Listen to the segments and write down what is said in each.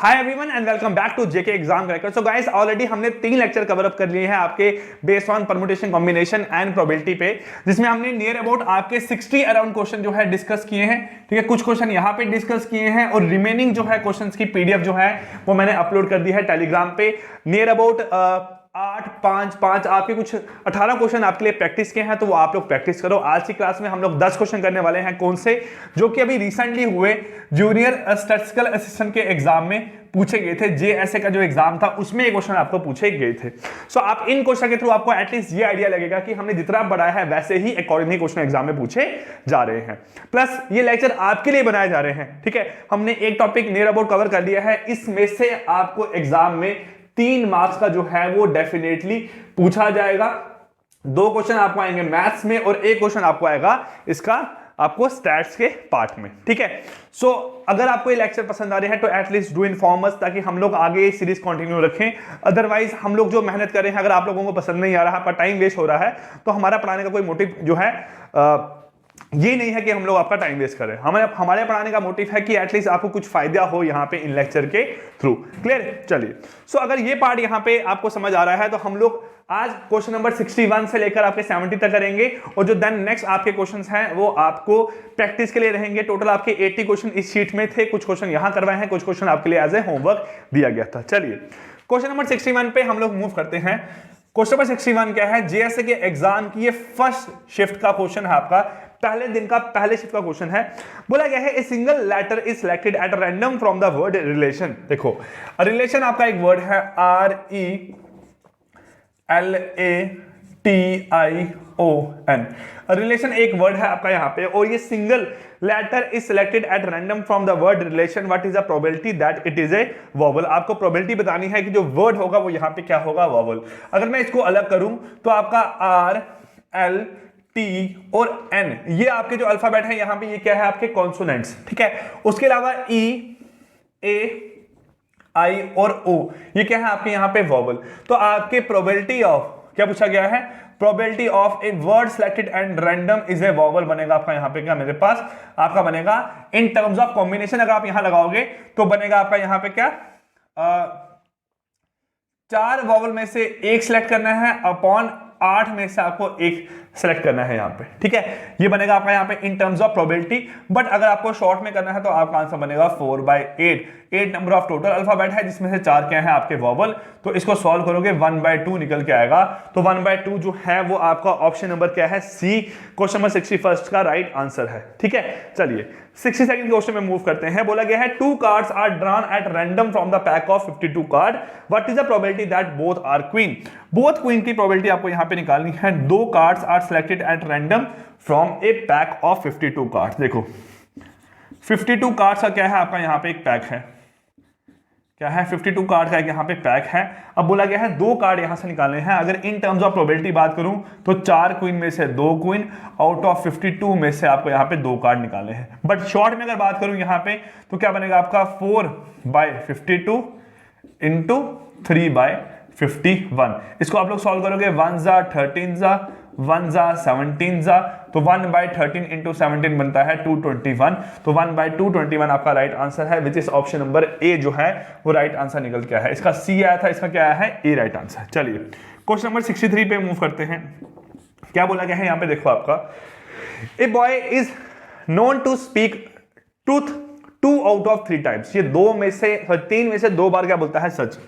Hi everyone and welcome back to JK exam cracker. So guys already हमने 3 lecture cover up कर लिए हैं आपके based on permutation combination and probability पे, जिसमें हमने नियर अबाउट आपके 60 अराउंड क्वेश्चन जो है डिस्कस किए हैं। ठीक है, कुछ क्वेश्चन यहाँ पे डिस्कस किए हैं और रिमेनिंग जो है क्वेश्चंस की पीडीएफ जो है वो मैंने अपलोड कर दी है टेलीग्राम पे। नियर अबाउट 8-5 आपके कुछ 18 क्वेश्चन आपके लिए प्रैक्टिस के हैं, तो वो आप लोग प्रैक्टिस करो। आज की क्लास में हम लोग 10 क्वेश्चन करने वाले हैं। कौन से? जो कि अभी रिसेंटली हुए जूनियर स्टैटिस्टिकल असिस्टेंट के एग्जाम में पूछे गए थे। जेएसए का जो एग्जाम था उसमें ये क्वेश्चन आपको पूछे गए थे। सो आप इन क्वेश्चन के थ्रू आपको एटलीस्ट ये आइडिया लगेगा कि हमने जितना बढ़ाया है वैसे ही अकॉर्डिंगली क्वेश्चन एग्जाम में पूछे जा रहे हैं। प्लस ये लेक्चर आपके लिए बनाए जा रहे हैं। ठीक है, हमने एक टॉपिक नियर अबाउट कवर कर लिया है, इसमें से आपको एग्जाम में 3 मार्क्स का जो है वो डेफिनेटली पूछा जाएगा। 2 क्वेश्चन आपको आएंगे मैथ्स में और 1 क्वेश्चन आपको आएगा इसका आपको स्टैट्स के पार्ट में। ठीक है, सो अगर आपको ये लेक्चर पसंद आ रहे हैं तो एटलीस्ट डू इन्फॉर्म अस, ताकि हम लोग आगे ये सीरीज कंटिन्यू रखें। अदरवाइज हम लोग जो मेहनत कर रहे हैं, अगर आप लोगों को पसंद नहीं आ रहा, आपका टाइम वेस्ट हो रहा है, तो हमारा पढ़ाने का कोई मोटिव जो है ये नहीं है कि हम लोग आपका टाइम वेस्ट करें। हमारे पढ़ाने का मोटिव है कि एटलीस्ट आपको कुछ फायदा हो यहाँ पे इन लेक्चर के थ्रू। क्लियर? चलिए, सो अगर ये पार्ट यहाँ पे आपको समझ आ रहा है तो हम लोग आज क्वेश्चन नंबर 61 से लेकर आपके 70 तक करेंगे, और जो देन नेक्स्ट आपके क्वेश्चंस हैं वो आपको प्रैक्टिस के लिए रहेंगे। टोटल आपके 80 क्वेश्चन इस शीट में थे, कुछ क्वेश्चन यहां करवाए हैं, कुछ क्वेश्चन आपके लिए एज ए होमवर्क दिया गया था। चलिए क्वेश्चन नंबर 61 पे हम लोग मूव करते हैं। क्वेश्चन नंबर 61 क्या है? जेएसए के एग्जाम की ये फर्स्ट शिफ्ट का क्वेश्चन है, आपका पहले दिन का पहले शिफ्ट का क्वेश्चन है। बोला गया है a single letter is selected at random from the word relation. देखो, रिलेशन आपका एक वर्ड है RELATION। रिलेशन एक वर्ड है आपका यहाँ पे, और ये single letter is selected at random from the word relation. What is the probability that it is a vowel? आपको प्रोबेबिलिटी बतानी है कि जो वर्ड होगा वो यहाँ पे क्या होगा, वॉवल। अगर मैं इसको अलग करूं तो आपका R, L, T और N ये आपके जो अल्फाबेट है यहाँ पे, ये क्या है? आपके कॉन्सोनेंट्स। ठीक है, उसके अलावा E, A, I और O ये क्या है? आपके यहाँ पे वॉवल। तो आपके प्रोबेबिलिटी ऑफ, क्या पूछा गया है? Probability of a word selected and random is a vowel बनेगा आपका यहाँ पे क्या मेरे पास? आपका बनेगा इन टर्म्स ऑफ कॉम्बिनेशन। अगर आप यहां लगाओगे तो बनेगा आपका यहाँ पे क्या? 4 वॉवल में से 1 सिलेक्ट करना है अपॉन 8 में से आपको 1 सेलेक्ट करना है यहाँ पे। ठीक है, ये बनेगा आपका यहाँ पे in terms of probability. But अगर आपको शॉर्ट में करना है तो आपका आंसर बनेगा 4/8। 8 नंबर ऑफ टोटल अल्फाबेट है, जिसमें से 4 क्या है? आपके वॉवल। तो इसको सॉल्व करोगे 1/2 निकल के आएगा। तो 1/2 जो है वो आपका ऑप्शन नंबर क्या है? सी, क्वेश्चन नंबर 61 का राइट आंसर है। ठीक है, चलिए 62nd क्वेश्चन में मूव करते हैं। बोला गया है 2 cards are drawn at random from the pack of 52 card. What is the probability that both are queen? Both queen की प्रोबेबिलिटी आपको यहाँ पे निकालनी है। 2 cards are selected at random from a pack of 52 cards. देखो 52 cards का क्या है? आपका यहाँ पे एक पैक है। क्या है? 52 कार्ड का एक यहाँ पे पैक है। अब बोला गया है 2 कार्ड यहां से निकालने हैं। अगर इन टर्म्स ऑफ प्रोबेबिलिटी बात करूं तो 4 क्वीन में से 2 क्वीन, आउट ऑफ 52 में से आपको यहाँ पे 2 कार्ड निकालने हैं। बट शॉर्ट में अगर बात करूं यहाँ पे तो क्या बनेगा आपका? 4/52 इंटू 3/51। इसको आप लोग सॉल्व करोगे 1 जा 13 जा 1 जा 17 जा, तो 1/13 इंटू 17 बनता है 221। तो 1/221 आपका राइट आंसर है, विच इज ऑप्शन नंबर ए जो है वो राइट आंसर निकल के आया है। इसका सी आया था, इसका क्या आया है? ए राइट आंसर। चलिए क्वेश्चन नंबर 63 पे मूव करते हैं। क्या बोला गया है यहाँ पे? देखो आपका a boy is known to speak truth 2 out of 3 times. ये 3 में से 2 बार क्या बोलता है? सच।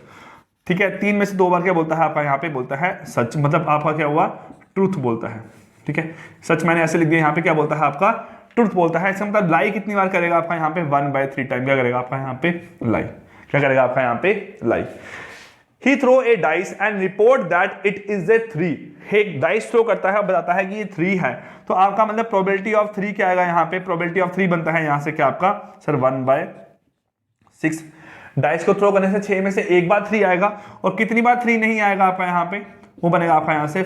ठीक है, 3 में से 2 बार क्या बोलता है? आपका यहाँ पे बोलता है सच, मतलब आपका क्या हुआ? ट्रूथ बोलता है। ठीक है, सच मैंने ऐसे लिख दिया, यहाँ पे क्या बोलता है? आपका ट्रूथ बोलता है। इसका मतलब लाई कितनी बार करेगा? आपका यहाँ पे 1/3 टाइम क्या करेगा? आपका यहाँ पे लाई। क्या करेगा? आपका यहाँ पे लाई। He throw a dice and report that it is a 3। एक डाइस थ्रो करता है और बताता है कि ये 3 है, तो आपका मतलब प्रोबेबिलिटी ऑफ 3 क्या आएगा? यहाँ पे प्रोबेबिलिटी ऑफ 3 बनता है यहाँ से क्या आपका? सर 1/6। डाइस को थ्रो करने से 6 में से 1 बार 3 आएगा, और कितनी बार 3 नहीं आएगा आपका यहाँ पे? वो बनेगा आपका यहाँ से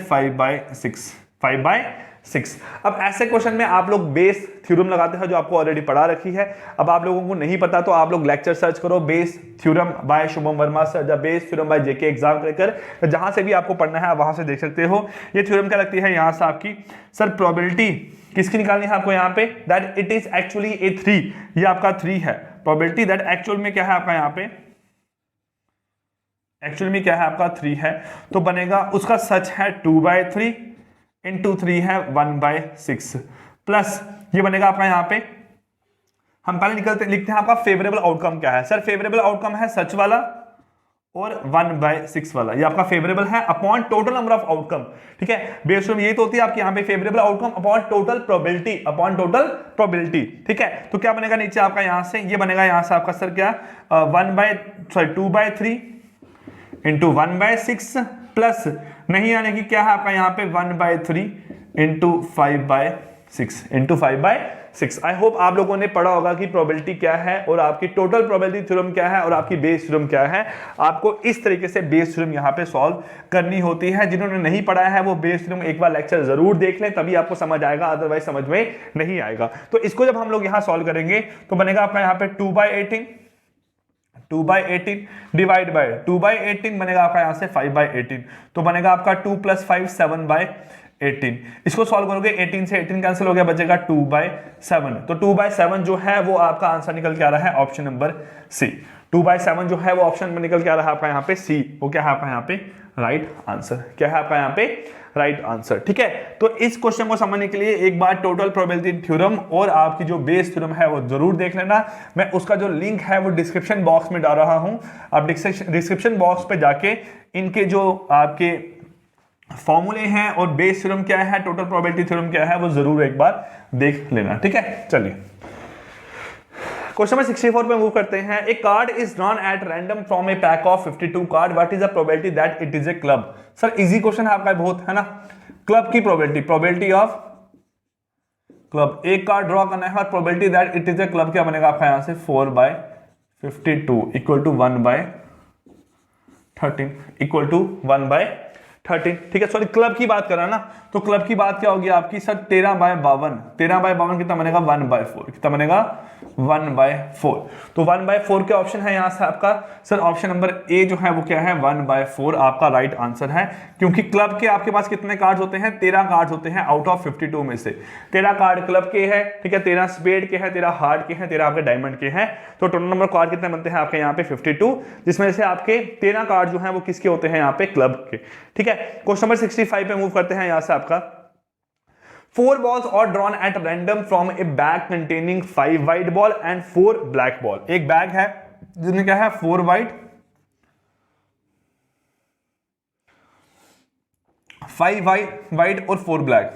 5/6। अब ऐसे क्वेश्चन में आप लोग बेस थ्योरम लगाते हैं, जो आपको ऑलरेडी पढ़ा रखी है। अब आप लोगों को नहीं पता तो आप लोग लेक्चर सर्च करो, Bayes theorem by Shubham Verma sir या Bayes theorem by JK exam Cracker, जहां से भी आपको पढ़ना है आप वहां से देख सकते हो। ये थ्योरम क्या लगती है? यहां से आपकी सर प्रोबेबिलिटी किसकी निकालनी है आपको? यहाँ पे दैट इट इज एक्चुअली ए 3, ये आपका 3 है। प्रोबेबिलिटी दैट एक्चुअल में क्या है आपका यहाँ पे? एक्चुअली में क्या है आपका 3 है, तो बनेगा उसका सच है 2/3 इंटू 3 है 1/6 प्लस ये बनेगा आपका यहाँ पे, हम पहले लिखते हैं आपका फेवरेबल आउटकम क्या है। सर फेवरेबल आउटकम है सच वाला और 1/6 वाला, ये आपका फेवरेबल है upon total number of outcome. ठीक है, बेस्ड ऑन यही तो होती है आपकी यहाँ पे favourable outcome upon total probability, upon total probability. ठीक है, तो क्या बनेगा नीचे आपका यहाँ से, ये बनेगा यहाँ से आपका सर क्या 2/3 इंटू 1/6 प्लस नहीं आने की क्या है आपका यहाँ पे 1/3 इंटू 5/6 आई होप आप लोगों ने पढ़ा होगा कि प्रोबेबिलिटी क्या है और आपकी टोटल प्रोबेबिलिटी थ्योरम क्या है और आपकी बेस थ्योरम क्या है। आपको इस तरीके से बेस थ्योरम यहाँ पे सॉल्व करनी होती है। जिन्होंने नहीं पढ़ा है वो बेस थ्योरम एक बार लेक्चर जरूर देख लें, तभी आपको समझ आएगा, अदरवाइज समझ में नहीं आएगा। तो इसको जब हम लोग यहाँ सॉल्व करेंगे तो बनेगा आपका यहाँ पे 2/18 डिवाइड बाय 2/18 बनेगा आपका यहाँ से 5/18, तो बनेगा आपका 2 + 5 7/18। इसको सॉल्व करोगे 18 से 18 कैंसिल हो गया, बचेगा 2/7। तो 2/7 जो है वो आपका आंसर निकल के आ रहा है ऑप्शन नंबर सी। 2/7 जो है वो ऑप्शन में निकल के आ रहा है आपका यहाँ पे सी, वो क्या है आपका यहाँ पे राइट आंसर, क्या है आपका यहाँ पे राइट आंसर। ठीक है, तो इस क्वेश्चन को समझने के लिए एक बार टोटल प्रोबेबिलिटी थ्योरम और आपकी जो बेस थ्योरम है वो जरूर देख लेना। मैं उसका जो लिंक है वो डिस्क्रिप्शन बॉक्स में डाल रहा हूं, आप डिस्क्रिप्शन बॉक्स पे जाके इनके जो आपके फॉर्मूले हैं और बेस थ्योरम क्या है, टोटल प्रोबेबिलिटी थ्योरम क्या है, वो जरूर एक बार देख लेना। ठीक है, चलिए क्वेश्चन नंबर 64 पे मूव करते हैं। A card is drawn at random from a pack of 52 card, what is the probability that it is a club. Sir easy question है आपका बहुत, है ना। क्लब की प्रोबेबिलिटी ऑफ क्लब, एक कार्ड ड्रॉ करना है और probability that it is a club क्या बनेगा आपका यहां से 4/52 इक्वल टू 1/13 इक्वल टू 1/13। ठीक है, सॉरी क्लब की बात कर रहा है ना, तो क्लब की बात क्या होगी आपकी सर 13/52, 13/52 कितना बनेगा 1/4, कितना बनेगा 1/4। तो 1/4 क्या ऑप्शन है यहां से आपका सर ऑप्शन नंबर ए जो है वो क्या है 1/4 आपका राइट आंसर है, क्योंकि क्लब के आपके पास कितने कार्ड्स होते हैं 13 कार्ड्स होते हैं आउट ऑफ 52 में से 13 कार्ड क्लब के हैं। ठीक है, 13 स्पेड के हैं, 13 हार्ट के हैं, 13 आपके डायमंड के हैं, तो टोटल नंबर कार्ड कितने बनते हैं आपके यहाँ पे 52, जिसमें से आपके 13 कार्ड जो हैं वो किसके होते हैं यहाँ पे क्लब के। ठीक है, क्वेश्चन नंबर 65 पे मूव करते हैं। यहां से आपका 4 balls are drawn at random from a bag containing 5 white ball and 4 black ball। एक बैग है जिसमें क्या है 4 white 5 white और 4 black,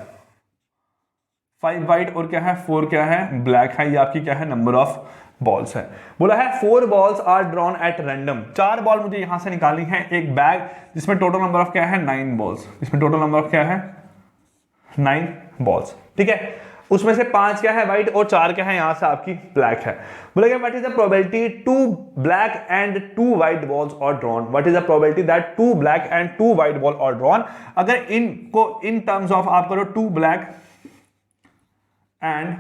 5 white और क्या है 4 क्या है ब्लैक है। ये आपकी क्या है नंबर ऑफ बॉल्स है। बोला है 4 balls are drawn at random, 4 ball मुझे यहां से निकालनी है एक बैग जिसमें टोटल नंबर ऑफ क्या है 9 बॉल्स, इसमें टोटल नंबर ऑफ क्या है 9 बॉल्स। ठीक है, उसमें से 5 क्या है व्हाइट और 4 क्या है यहां से आपकी ब्लैक है। बोला गया what is the probability 2 black and 2 white balls are drawn, what is the probability that 2 black and 2 white ball are drawn. अगर इनको इन टर्म्स ऑफ आप करो 2 ब्लैक एंड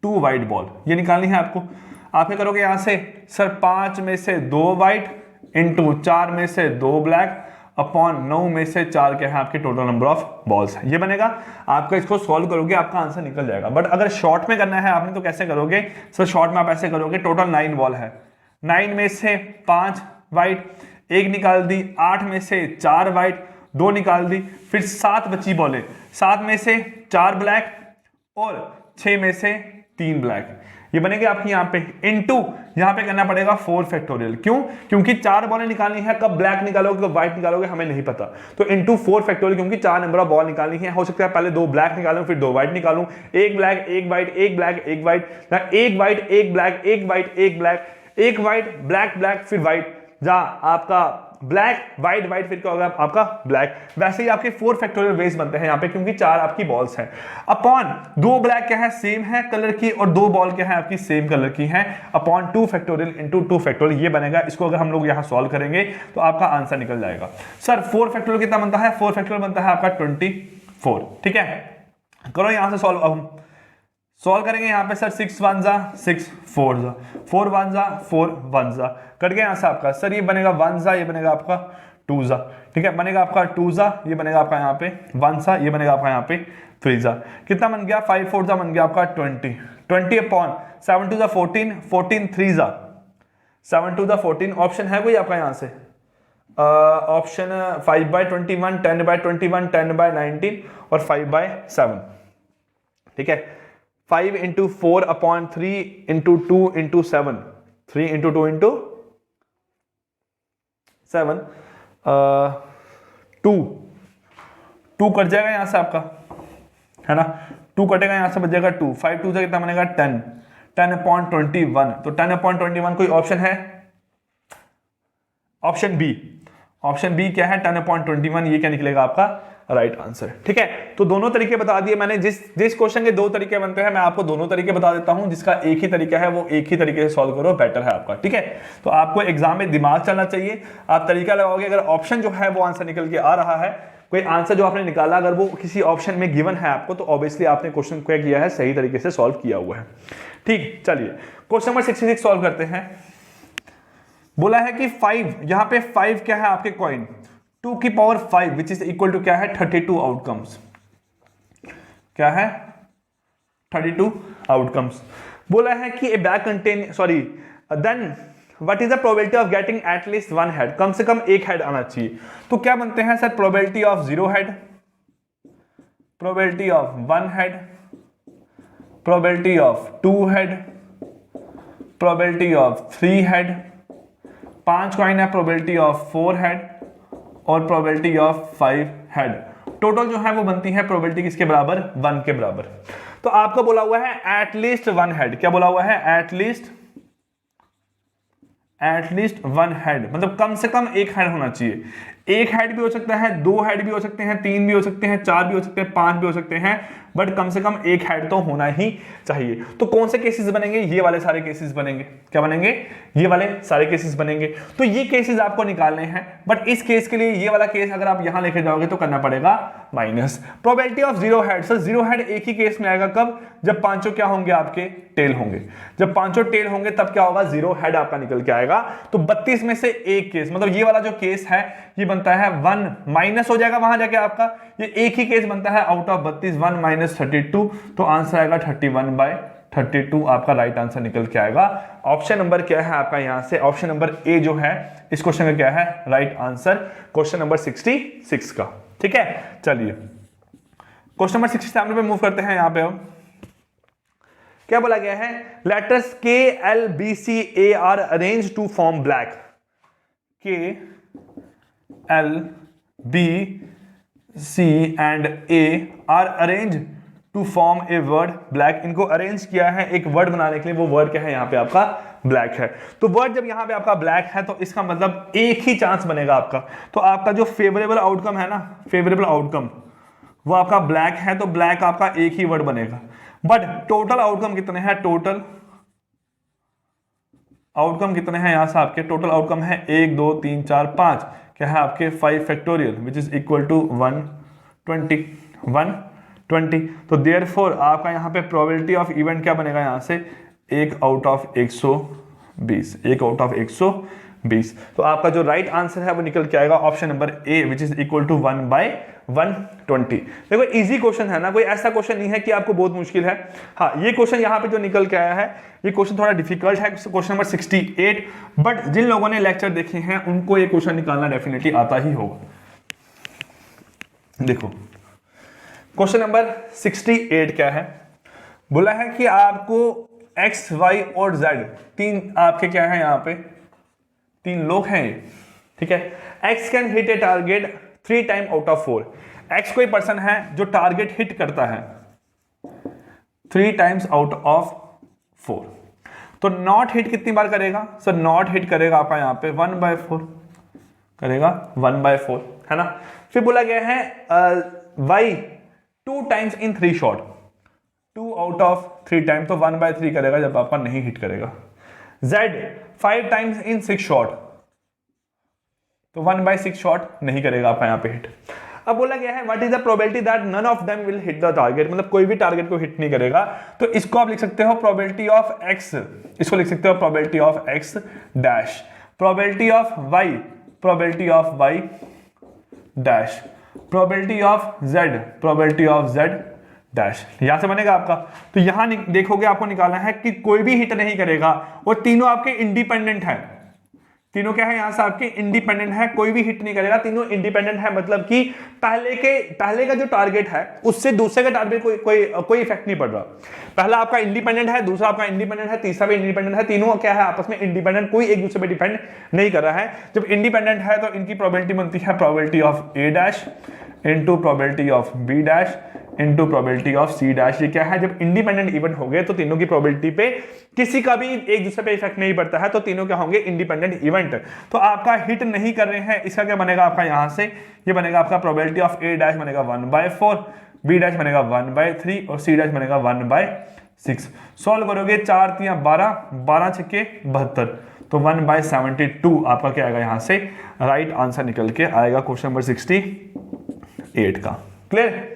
2 व्हाइट बॉल, ये निकालनी है आपको। आप क्या करोगे यहां से सर 5 में से 2 व्हाइट इंटू 4 में से 2 ब्लैक अपॉन 9 में से 4 क्या है आपके टोटल नंबर ऑफ बॉल्स है, ये बनेगा। आपका इसको सॉल्व करोगे आपका आंसर निकल जाएगा। बट अगर शॉर्ट में करना है आपने तो कैसे करोगे सर, शॉर्ट में आप ऐसे करोगे टोटल 9 बॉल है, 9 में से 5 व्हाइट, 1 निकाल दी, 8 में से 4 व्हाइट, 2 निकाल दी, फिर 7 बची बॉलें, 7 में से 4 ब्लैक और 6 में से 3 ब्लैक, ये बनेगी आपकी यहाँ पे इनटू यहाँ पे करना पड़ेगा 4 फैक्टोरियल। क्यों? क्योंकि 4 बॉलें निकालनी है, कब ब्लैक निकालोगे कब व्हाइट निकालोगे हमें नहीं पता, तो इनटू 4 फैक्टोरियल, क्योंकि 4 नंबर ऑफ बॉल निकालनी है। हो सकता है पहले 2 ब्लैक निकालूं फिर 2 व्हाइट निकालूं, 1 black 1 white 1 black 1 white, 1 white 1 black 1 white 1 black 1 white black black फिर व्हाइट, जहां आपका ब्लैक व्हाइट व्हाइट फिर क्या होगा आपका ब्लैक। वैसे ही आपके 4 फैक्टोरियल वेज बनते हैं यहाँ पे, क्योंकि 4 आपकी बॉल्स हैं अपॉन 2 ब्लैक क्या है सेम है कलर की और 2 बॉल क्या है आपकी सेम कलर की है अपॉन 2 फैक्टोरियल इंटू 2 फैक्टोरियल, ये बनेगा। इसको अगर हम लोग यहाँ सॉल्व करेंगे तो आपका आंसर निकल जाएगा। सर 4 फैक्टोरियल कितना बनता है, 4 फैक्टोरियल बनता है आपका 24। ठीक है, करो यहां से सॉल्व। अब सॉल्व करेंगे यहाँ पे सर 6 1 जा 6 4 जा 4 1 जा 4 1 जा कट गया यहाँ से आपका सर, ये बनेगा 1 जा, ये बनेगा आपका 2 जा। ठीक है, बनेगा आपका 2 जा, ये बनेगा आपका यहाँ पे 1 सा, ये बनेगा आपका यहाँ पे 3 जा। कितना बन गया 5 4 जा बन गया आपका 20 अपॉन 7 2 जा 14 14 3 जा 7 to the 14 ऑप्शन है कोई आपका यहां से? ऑप्शन 5/21, 10/21, 10/19 और 5/7। ठीक है, 5 into 4/3 into 2 into 7, 3 into 2 into 7, 2 cut जाएगा यहां से आपका, है ना, 2 कटेगा यहां से, बच जाएगा 2, 5 2 से कितना बनेगा 10, 10/21। तो 10/21 कोई ऑप्शन है? ऑप्शन बी, ऑप्शन बी क्या है 10/21, ये क्या निकलेगा आपका राइट आंसर। ठीक है, तो दोनों तरीके बता दिए मैंने। जिस क्वेश्चन के 2 तरीके बनते हैं मैं आपको दोनों तरीके बता देता हूं, जिसका एक ही तरीका है वो एक ही तरीके से सॉल्व करो, बेटर है आपका। ठीक है, तो आपको एग्जाम में दिमाग चलना चाहिए, आप तरीका लगाओगे, अगर ऑप्शन जो है वो आंसर निकल के आ रहा है, कोई आंसर जो आपने निकाला अगर वो किसी ऑप्शन में गिवन है आपको, तो ऑब्वियसली आपने क्वेश्चन क्या किया है, सही तरीके से सॉल्व किया हुआ है। ठीक, चलिए क्वेश्चन नंबर 66 सॉल्व करते हैं। बोला है कि 5, यहां पे 5 क्या है आपके कॉइन, 2 की power 5 which is equal to क्या है 32 आउटकम्स। क्या है 32 आउटकम्स। बोला है कि a bag contain sorry then what is the probability of getting at least 1 head, कम से कम एक हेड आना चाहिए। तो क्या बनते हैं sir, probability of 0 head, probability of 1 head, probability of 2 head, probability of 3 head, 5 coin है, प्रोबेबिलिटी ऑफ 4 हेड और प्रोबेबिलिटी ऑफ 5 हेड। टोटल जो है वो बनती है प्रोबेबिलिटी किसके बराबर, 1 के बराबर। तो आपको बोला हुआ है एटलीस्ट 1 हेड, क्या बोला हुआ है एटलीस्ट 1 हेड, मतलब कम से कम एक हेड होना चाहिए। एक हेड भी हो सकता है, 2 हेड भी हो सकते हैं, 3 भी हो सकते हैं, 4 भी हो सकते हैं, 5 भी हो सकते हैं, बट कम से कम एक हेड तो होना ही चाहिए। तो कौन से केसेस बनेंगे, ये वाले सारे केसेस बनेंगे। क्या बनेंगे, ये वाले सारे केसेस बनेंगे। तो ये केसेस आपको निकालने हैं, बट इस केस के लिए ये वाला केस अगर आप यहां लेके जाओगे तो करना पड़ेगा minus. Probability of 0 head, sir 0 head एक ही केस में आएगा, कब, जब पांचों क्या होंगे आपके टेल होंगे। जब पांचों टेल होंगे तब क्या होगा, 0 हेड आपका निकल के आएगा। तो 32 में से एक केस, मतलब ये वाला जो केस है ये बनता है 1 माइनस हो जाएगा वहां जाके आपका, ये एक ही केस बनता है आउट ऑफ 32, 1 माइनस 32, तो आंसर आएगा 31/32 आपका राइट आंसर निकल के आएगा। ऑप्शन नंबर क्या है आपका यहां से, ऑप्शन नंबर ए जो है इस क्वेश्चन का क्या है राइट आंसर, क्वेश्चन नंबर 66 का। ठीक है, चलिए क्वेश्चन नंबर 67 पे मूव करते हैं। यहां पे हम क्या बोला गया है, letters K L B C A R arrange to form black, K L B C and A R arrange to form a word black. इनको अरेंज किया है एक वर्ड बनाने के लिए, वो वर्ड क्या है यहां पे आपका ब्लैक है। तो वर्ड जब यहां पे आपका ब्लैक है तो इसका मतलब एक ही चांस बनेगा आपका, तो आपका जो फेवरेबल आउटकम है ना, फेवरेबल आउटकम वो आपका ब्लैक है, तो ब्लैक आपका एक ही वर्ड बनेगा। बट टोटल आउटकम कितने हैं, टोटल आउटकम कितने हैं यहां से आपके, टोटल आउटकम है 1 2 3 4 5, क्या है आपके 5 factorial which is equal to 120। तो देयरफॉर आपका यहां पे प्रोबेबिलिटी ऑफ इवेंट क्या बनेगा यहां से 1 आउट ऑफ 120, 1 आउट ऑफ 120। तो आपका जो राइट आंसर है वो निकल के आएगा option number A which is equal to 1/120। देखो इजी क्वेश्चन है ना, कोई ऐसा क्वेश्चन नहीं है कि आपको बहुत मुश्किल है। हाँ, ये क्वेश्चन यहाँ पे जो निकल के आया है ये क्वेश्चन थोड़ा डिफिकल्ट है, क्वेश्चन नंबर 68, बट जिन लोगों ने लेक्चर देखे हैं उनको ये क्वेश्चन निकालना डेफिनेटली आता ही होगा। देखो क्वेश्चन नंबर 68 क्या है, बोला है कि आपको एक्स वाई और जेड तीन आपके क्या है यहाँ पे तीन लोग हैं, ठीक है। X can hit A target 3 time out of 4। X कोई पर्सन है जो टारगेट हिट करता है 3 टाइम्स आउट ऑफ 4। तो नॉट हिट कितनी बार करेगा सर, नॉट हिट करेगा आपका यहाँ पे 1/4 करेगा, 1/4 है ना। फिर बोला गया है Y 2 times in 3 shot, 2 out of 3 time, तो 1/3 करेगा जब आपका नहीं हिट करेगा। Z 5 टाइम्स इन 6 शॉट, तो 1/6 शॉट नहीं करेगा आपका यहाँ पे हिट। अब बोला गया है what is the probability that none of them will hit the target, मतलब कोई भी टारगेट को हिट नहीं करेगा। तो इसको आप लिख सकते हो प्रोबेबिलिटी ऑफ x, इसको लिख सकते हो probability of x dash, probability of y, probability of y dash, probability of z, probability of z dash. यहां से बनेगा आपका। तो यहां देखोगे आपको निकालना है कि कोई भी हिट नहीं करेगा और तीनों आपके इंडिपेंडेंट है, तीनों क्या है यहां से आपके इंडिपेंडेंट है, कोई भी हिट नहीं करेगा, तीनों इंडिपेंडेंट है, मतलब कि पहले का जो टारगेट है उससे दूसरे का टारगेट कोई इफेक्ट नहीं पड़ रहा। पहला आपका इंडिपेंडेंट है, दूसरा आपका इंडिपेंडेंट है, तीसरा भी इंडिपेंडेंट है, तीनों क्या है आपस में इंडिपेंडेंट, कोई एक दूसरे पे डिपेंड नहीं कर रहा है। जब इंडिपेंडेंट है तो इनकी प्रोबेबिलिटी बनती है probability of A dash into probability of B dash into probability of C dash. ये क्या है, जब इंडिपेंडेंट इवेंट हो गए तो तीनों की प्रोबेबिलिटी पे किसी का भी एक दूसरे पे इफेक्ट नहीं पड़ता है, तो तीनों क्या होंगे, इंडिपेंडेंट इवेंट। तो आपका हिट नहीं कर रहे हैं, इसका क्या बनेगा आपका यहां से, ये बनेगा आपका प्रोबेबिलिटी ऑफ ए डैश बनेगा 1/4, बी डैश बनेगा 1/3 और सी डैश बनेगा 1/6। सॉल्व करोगे 4 3 12, 12 छक्के 72, तो 1/72 आपका क्या आएगा यहां से राइट आंसर निकल के आएगा क्वेश्चन नंबर 68 का। क्लियर?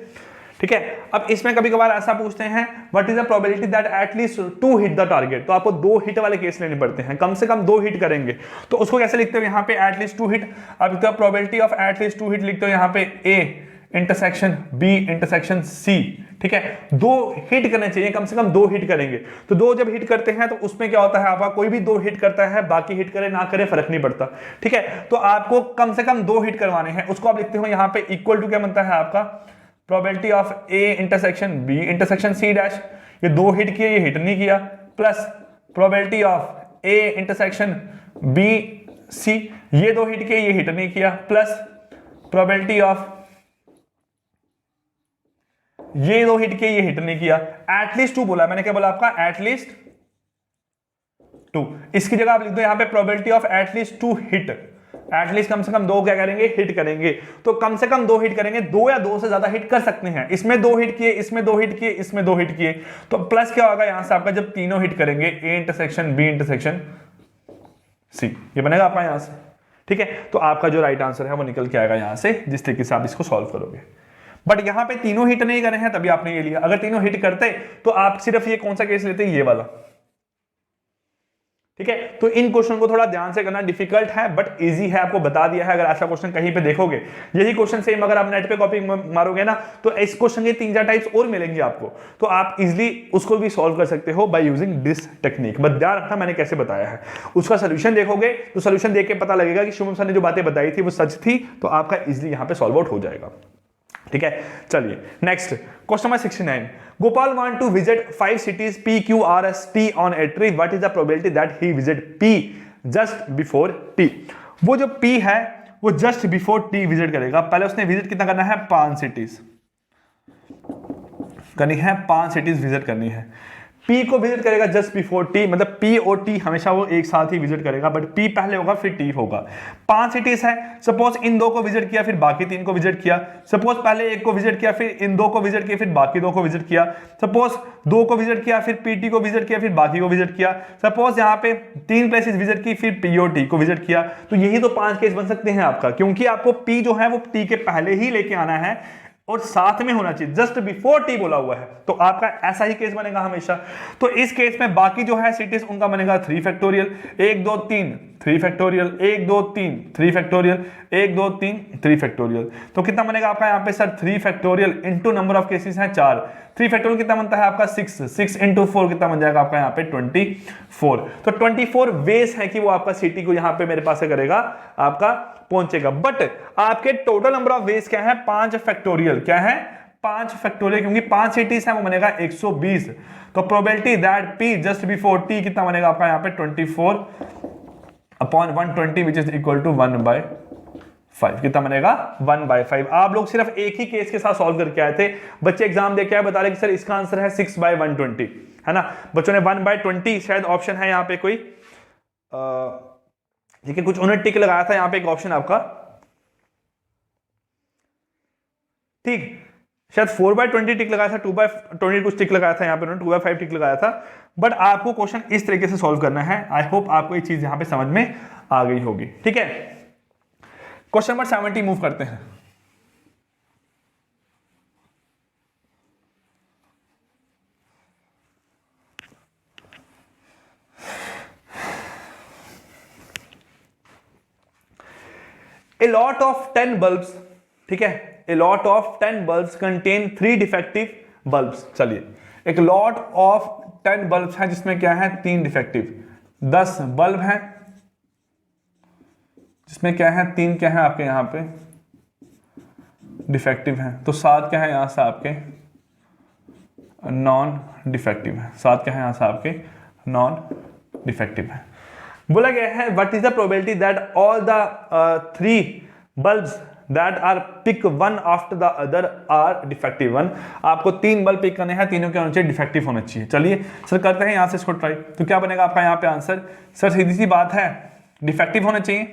ठीक है। अब इसमें कभी कभार ऐसा पूछते हैं what is the probability that at least 2 hit the target, तो आपको 2 हिट वाले केस लेने पड़ते हैं, कम से कम 2 हिट करेंगे, तो उसको कैसे लिखते हो यहाँ पे एटलीस्ट 2 हिट, अब लिखते हो प्रोबेबिलिटी ऑफ एटलीस्ट 2 हिट, लिखते हो यहाँ पे A intersection B intersection C. ठीक है, 2 हिट करने चाहिए, कम से कम 2 हिट करेंगे, तो 2 जब हिट करते हैं तो उसमें क्या होता है आपका, कोई भी 2 हिट करता है, बाकी हिट करे ना करे फर्क नहीं पड़ता। ठीक है, तो आपको कम से कम 2 हिट करवाने हैं, उसको आप लिखते हो यहाँ पे इक्वल टू क्या बनता है आपका probability of A intersection B intersection C dash, ये 2 हिट किए, ये हिट नहीं किया, plus probability of A intersection B C, ये 2 हिट किए, ये हिट नहीं किया, प्लस प्रोबेबिलिटी ऑफ ये 2 हिट किए, ये हिट नहीं किया, एटलीस्ट 2 बोला मैंने, क्या बोला आपका एटलीस्ट 2, इसकी जगह आप लिख दो यहाँ पे probability of at least 2 hit, at least कम से कम 2 क्या करेंगे, हिट करेंगे, तो कम से कम 2 हिट करेंगे, 2 या 2 से ज्यादा हिट कर सकते हैं, इसमें 2 हिट किए, इसमें 2 हिट किए, इसमें 2 हिट किए, तो प्लस क्या होगा यहां से आपका जब तीनों हिट करेंगे A intersection B intersection C, ये बनेगा आपका यहां से। ठीक है, तो आपका जो राइट आंसर है वो निकल के आएगा यहां से, जिस तरीके से आप इसको सॉल्व करोगे। बट यहां पे तीनों हिट नहीं करे हैं तभी आपने ये लिया, अगर तीनों हिट करते तो आप सिर्फ ये कौन सा केस लेते, ये वाला। ठीक है, तो इन क्वेश्चन को थोड़ा ध्यान से करना, डिफिकल्ट है बट इजी है, आपको बता दिया है। अगर ऐसा क्वेश्चन कहीं पे देखोगे, यही क्वेश्चन सेम अगर आप नेट पे कॉपी मारोगे ना, तो इस क्वेश्चन के 3-4 टाइप्स और मिलेंगे आपको, तो आप इजीली उसको भी सॉल्व कर सकते हो by using this technique. But ध्यान रखना मैंने कैसे बताया है, उसका सोल्यूशन देखोगे तो सोल्यूशन देख के पता लगेगा कि शुभम सर ने जो बातें बताई थी वो सच थी, तो आपका इजीली यहां पे सॉल्व आउट हो जाएगा। ठीक है, चलिए next question number 69। Gopal want to visit 5 cities P Q R S T on a trip, what is the probability that he visit P just before T? वो जो P है वो just before T विजिट करेगा, पहले उसने visit कितना करना है, 5 cities करनी है, 5 cities विजिट करनी है। P को विजिट करेगा जस्ट बिफोर T, मतलब P और T हमेशा वो एक साथ ही विजिट करेगा, बट P पहले होगा फिर T होगा। 5 सिटीज है, सपोज इन 2 को विजिट किया फिर बाकी 3 को विजिट किया, सपोज पहले 1 को विजिट किया फिर इन 2 को विजिट किया फिर बाकी 2 को विजिट किया, सपोज 2 को विजिट किया फिर PT को विजिट किया फिर बाकी को विजिट किया, सपोज यहाँ पे 3 प्लेसेस विजिट की फिर P और T को विजिट किया, तो यही तो 5 केस बन सकते हैं आपका, क्योंकि आपको P जो है वो T के पहले ही लेके आना है और साथ में होना चाहिए, जस्ट बिफोर T बोला हुआ है, तो आपका ऐसा ही केस बनेगा हमेशा। तो इस केस में बाकी जो है सिटीज उनका बनेगा 3 फैक्टोरियल, 1 2 3 3 फैक्टोरियल, 1 2 3 3 फैक्टोरियल, 1 2 3 3 फैक्टोरियल, तो कितना बनेगा आपका यहाँ पे sir 3 factorial into number of cases हैं 4, 3 फैक्टोरियल कितना बनता है आपका 6 इंटू 4 कितना बन जाएगा आपका यहाँ पे 24, तो 24 वेज है कि वो आपका सिटी को यहाँ पे मेरे पास से करेगा आपका पहुंचेगा, बट आपके टोटल नंबर ऑफ वेज क्या है 5 फैक्टोरियल, क्या है 5 फैक्टोरियल, क्योंकि 5 सिटीज है वो बनेगा 120, तो probability that P just before T कितना बनेगा आपका यहाँ पे 24/120 विच इज इक्वल टू 1/5, कितना बनेगा 1/5। आप लोग सिर्फ एक ही केस के साथ सॉल्व करके आए थे, बच्चे एग्जाम देके आए बता रहे कि सर इसका आंसर है 6/120, है ना, बच्चों ने 1/20 शायद ऑप्शन है यहाँ पे कोई, ठीक है, कुछ उन्होंने टिक लगाया था यहाँ पे एक ऑप्शन आपका, ठीक, शायद 4/20 टिक लगाया था, 2/20 कुछ टिक लगाया था यहाँ पे उन्होंने, 2/5 टिक लगाया था, बट आपको क्वेश्चन इस तरीके से सॉल्व करना है। आई होप आपको ये चीज यहाँ पे समझ में आ गई होगी। ठीक है, क्वेश्चन नंबर 70 मूव करते हैं। A lot of 10 bulbs, ठीक है, a lot of 10 bulbs contain 3 defective bulbs। चलिए, एक lot of 10 bulbs है जिसमें क्या है 3 डिफेक्टिव, 10 बल्ब हैं जिसमें क्या है 3 क्या है आपके यहाँ पे डिफेक्टिव है, तो 7 क्या है यहाँ से आपके नॉन डिफेक्टिव है, 7 क्या है यहाँ से आपके नॉन डिफेक्टिव है। बोला गया है what is the probability that all the 3 bulbs that are pick one after the other are defective one. आपको 3 बल्ब पिक करने हैं, तीनों के होने चाहिए डिफेक्टिव होना चाहिए। चलिए सर करते हैं यहां से इसको ट्राई। तो क्या बनेगा आपका यहाँ पे आंसर? सर सीधी सी बात है, डिफेक्टिव होना चाहिए,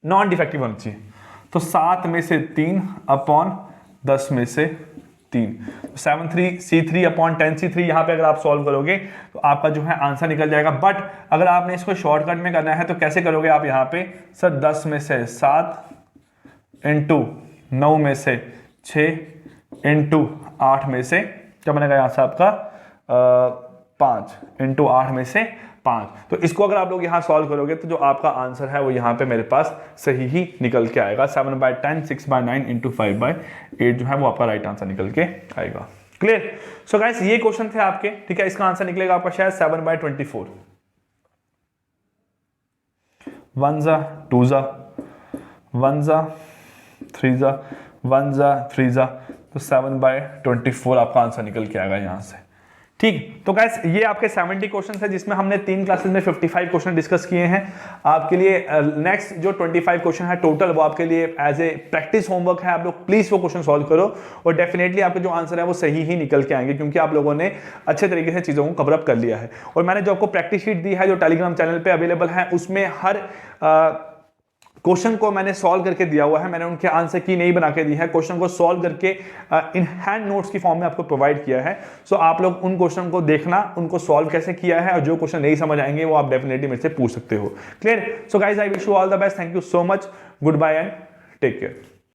नॉन डिफेक्टिव होना चाहिए। तो 7 में से 3 अपॉन 10 में से 3, 7/3C3/10C3 यहां पे अगर आप सॉल्व करोगे तो आपका जो है आंसर निकल जाएगा। बट अगर आपने इसको शॉर्टकट में करना है तो कैसे करोगे आप? यहाँ पे सर 10 में से 7 इंटू 9 में से 6 इंटू 8 में से क्या बनेगा यहाँ से आपका 5 इंटू 8 में से 5। तो इसको अगर आप लोग यहाँ सॉल्व करोगे तो जो आपका आंसर है वो यहाँ पे मेरे पास सही ही निकल के आएगा। 7/10 6/9 इंटू 5/8 जो है वो आपका राइट आंसर निकल के आएगा। क्लियर? सो गाइस ये क्वेश्चन थे आपके, ठीक है। इसका आंसर निकलेगा आपका शायद 7/24। 1 जा 2 जा 1 जा 3 जा 1 जा 3 जा, तो 7/24 आपका आंसर निकल के आएगा यहाँ से। ठीक, तो गाइस ये आपके 70 क्वेश्चन है जिसमें हमने 3 क्लासेस में 55 क्वेश्चन डिस्कस किए हैं। आपके लिए नेक्स्ट जो 25 क्वेश्चन है टोटल वो आपके लिए एज ए प्रैक्टिस होमवर्क है। आप लोग प्लीज वो क्वेश्चन सॉल्व करो और डेफिनेटली आपके जो आंसर है वो सही ही निकल के आएंगे, क्योंकि आप लोगों ने अच्छे तरीके से चीजों को कवर अप कर लिया है। और मैंने जो आपको प्रैक्टिस शीट दी है जो टेलीग्राम चैनल पे अवेलेबल है, उसमें हर क्वेश्चन को मैंने सॉल्व करके दिया हुआ है। मैंने उनके आंसर की नहीं बना के दी है, क्वेश्चन को सॉल्व करके इन हैंड नोट्स की फॉर्म में आपको प्रोवाइड किया है। सो आप लोग उन क्वेश्चन को देखना, उनको सॉल्व कैसे किया है, और जो क्वेश्चन नहीं समझ आएंगे वो आप डेफिनेटली मेरे से पूछ सकते हो। Clear? So guys I wish you all the best, thank you so much, good bye and take care.